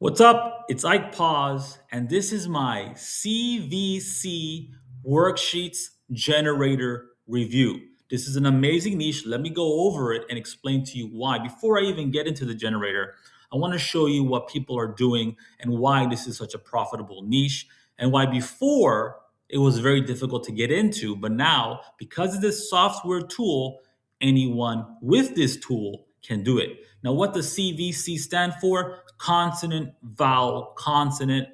What's up? It's Ike Paz, and this is my CVC Worksheets Generator review. This is an amazing niche. Let me go over it and explain to you why. Before I even get into the generator, I want to show you what people are doing and why this is such a profitable niche, and why before it was very difficult to get into, but now, because of this software tool, anyone with this tool can do it. Now, what does CVC stand for? Consonant, vowel, consonant.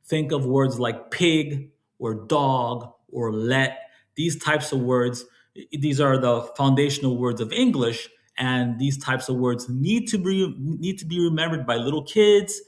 Think of words like pig or dog or let. These types of words, these are the foundational words of English, and these types of words need to be remembered by little kids,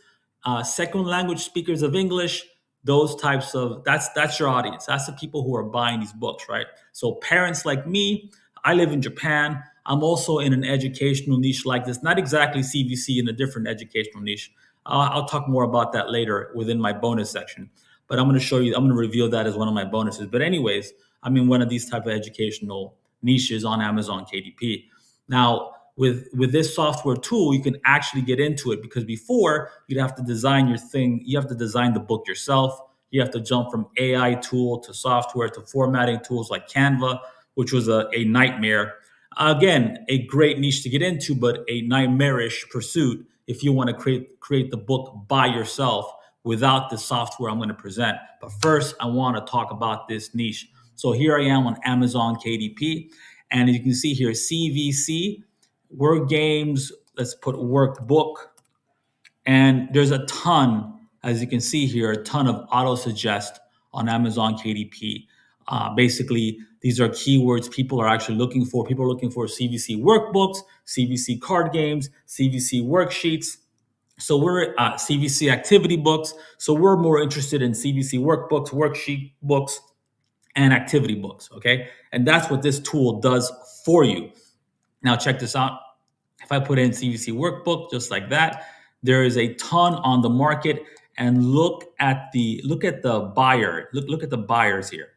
second language speakers of English. Those types of that's your audience. That's the people who are buying these books, right? So parents like me, I live in Japan. I'm also in an educational niche like this, not exactly CVC, in a different educational niche. I'll talk more about that later within my bonus section. But I'm going to show you, I'm going to reveal that as one of my bonuses. But anyways, I'm in one of these type of educational niches on Amazon KDP. Now, with this software tool, you can actually get into it, because before you'd have to design your thing, you have to design the book yourself. You have to jump from AI tool to software to formatting tools like Canva, which was a nightmare. Again, a great niche to get into, but a nightmarish pursuit if you want to create the book by yourself without the software I'm going to present. But first, I want to talk about this niche. So here I am on Amazon KDP, and as you can see here, CVC, Word Games, let's put Workbook, and there's a ton, as you can see here, a ton of auto suggest on Amazon KDP. Basically, these are keywords people are actually looking for. People are looking for CVC workbooks, CVC card games, CVC worksheets. So we're CVC activity books. So we're more interested in CVC workbooks, worksheet books, and activity books. Okay. And that's what this tool does for you. Now, check this out. If I put in CVC workbook just like that, there is a ton on the market. And look at the buyer. Look at the buyers here.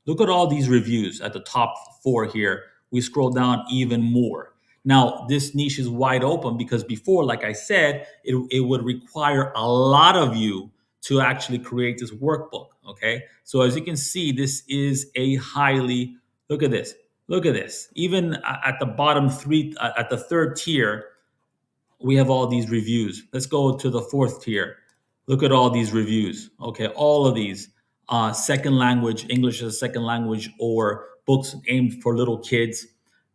Look at all these reviews at the top four here. We scroll down even more. Now, this niche is wide open because before, like I said, it would require a lot of you to actually create this workbook. Okay. So as you can see, this is a highly, look at this. Look at this. Even at the bottom three, at the third tier, we have all these reviews. Let's go to the fourth tier. Look at all these reviews. Okay, all of these second language, English as a second language, or books aimed for little kids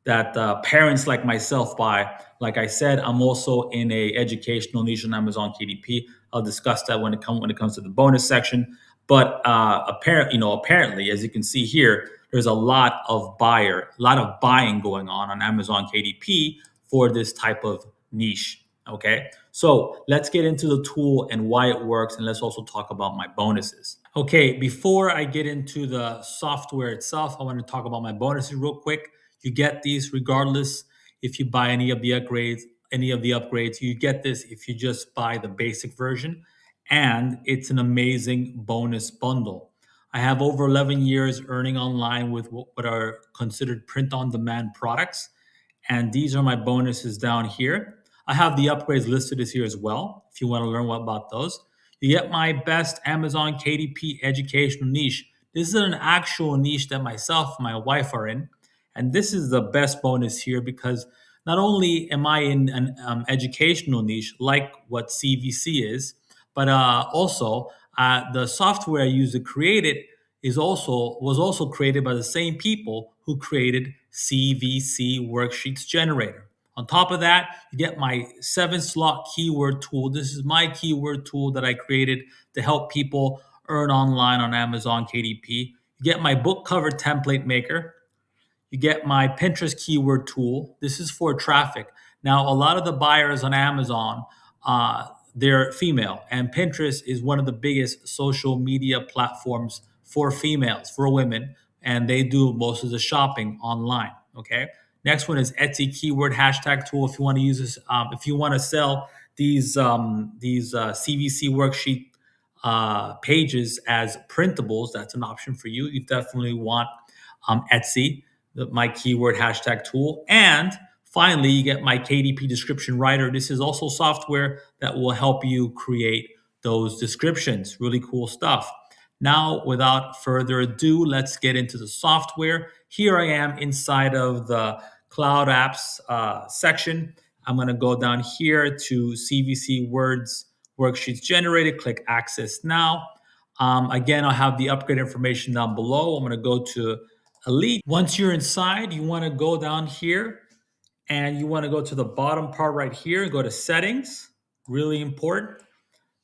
that parents like myself buy. Like I said, I'm also in a educational niche on Amazon KDP. I'll discuss that when it comes to the bonus section. But apparently, as you can see here, there's a lot of buying going on Amazon KDP for this type of niche. Okay, so let's get into the tool and why it works, and let's also talk about my bonuses. Okay, before I get into the software itself, I want to talk about my bonuses real quick. You get these regardless if you buy any of the upgrades. You get this if you just buy the basic version, and it's an amazing bonus bundle. I have over 11 years earning online with what are considered print-on-demand products, and these are my bonuses down here. I have the upgrades listed as here as well, if you want to learn what about those. You get my best Amazon KDP educational niche. This is an actual niche that myself and my wife are in, and this is the best bonus here because not only am I in an educational niche like what CVC is, but also the software I use to create it was also created by the same people who created CVC Worksheets Generator. On top of that, you get my 7-slot keyword tool. This is my keyword tool that I created to help people earn online on Amazon KDP. You get my book cover template maker. You get my Pinterest keyword tool. This is for traffic. Now, a lot of the buyers on Amazon, they're female, and Pinterest is one of the biggest social media platforms for females, for women, and they do most of the shopping online. Okay. Next one is Etsy keyword hashtag tool. If you want to use this, if you want to sell these CVC worksheet pages as printables, that's an option for you. You definitely want Etsy, my keyword hashtag tool. And finally, you get my KDP description writer. This is also software that will help you create those descriptions. Really cool stuff. Now, without further ado, let's get into the software. Here I am inside of the Cloud Apps section. I'm going to go down here to CVC Worksheets Generator, click Access Now. Again, I'll have the upgrade information down below. I'm going to go to Elite. Once you're inside, you want to go down here and you want to go to the bottom part right here, go to Settings, really important.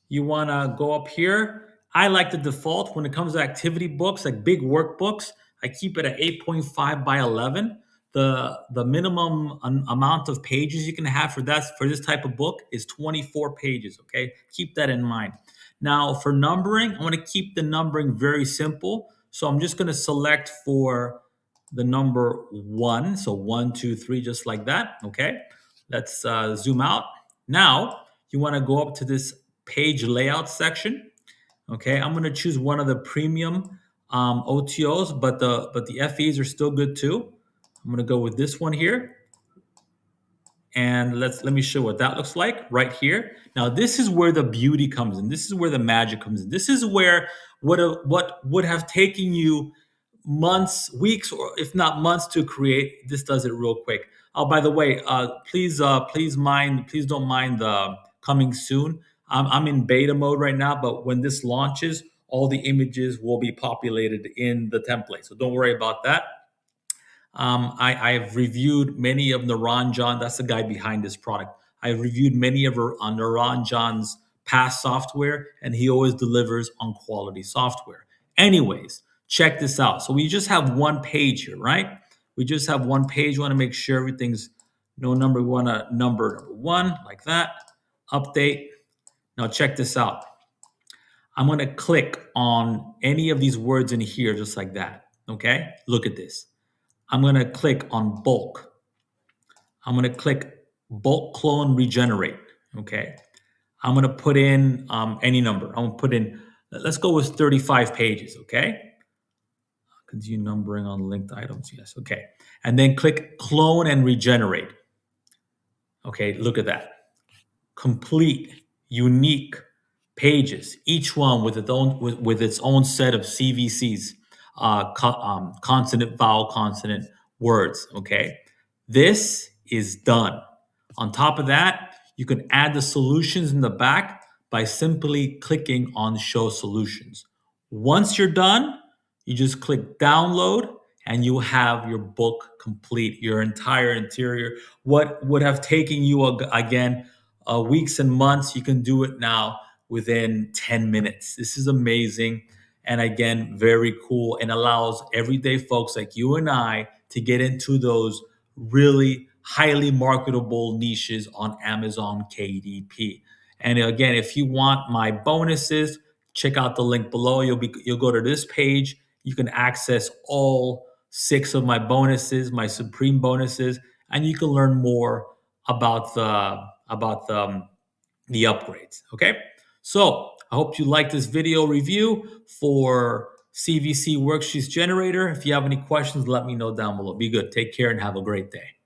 You want to go up here. I like the default when it comes to activity books, like big workbooks. I keep it at 8.5 by 11. The minimum amount of pages you can have for this type of book is 24 pages. Okay, keep that in mind. Now for numbering, I want to keep the numbering very simple. So I'm just going to select for the number 1. So 1, 2, 3, just like that. Okay, let's zoom out. Now you want to go up to this page layout section. Okay, I'm going to choose one of the premium OTOs, but the FEs are still good too. I'm going to go with this one here. And let me show what that looks like right here. Now, this is where the beauty comes in. This is where the magic comes in. This is where what would have taken you months, weeks, or if not months to create, this does it real quick. Oh, by the way, please don't mind the coming soon. I'm in beta mode right now, but when this launches, all the images will be populated in the template. So don't worry about that. I've reviewed many of Naranjan. That's the guy behind this product. I've reviewed many of Naranjan's past software, and he always delivers on quality software. Anyways, check this out. So we just have one page here, right? We just have one page. We want to make sure everything's no number. We want to number 1 like that. Update. Now check this out. I'm going to click on any of these words in here just like that. Okay? Look at this. I'm going to click on bulk. I'm going to click bulk clone regenerate. Okay. I'm going to put in any number. I'm going to put in, let's go with 35 pages. Okay. Continue numbering on linked items. Yes. Okay. And then click clone and regenerate. Okay. Look at that. Complete, unique pages, each one with its own set of CVCs. Consonant-Vowel-Consonant words, okay? This is done. On top of that, you can add the solutions in the back by simply clicking on Show Solutions. Once you're done, you just click Download, and you have your book complete, your entire interior. What would have taken you, again, weeks and months, you can do it now within 10 minutes. This is amazing. And again, very cool, and allows everyday folks like you and I to get into those really highly marketable niches on Amazon KDP. And again, if you want my bonuses, check out the link below. You'll go to this page. You can access all 6 of my bonuses, my supreme bonuses, and you can learn more about the upgrades. Okay. So I hope you like this video review for CVC Worksheets Generator. If you have any questions, let me know down below. Be good. Take care and have a great day.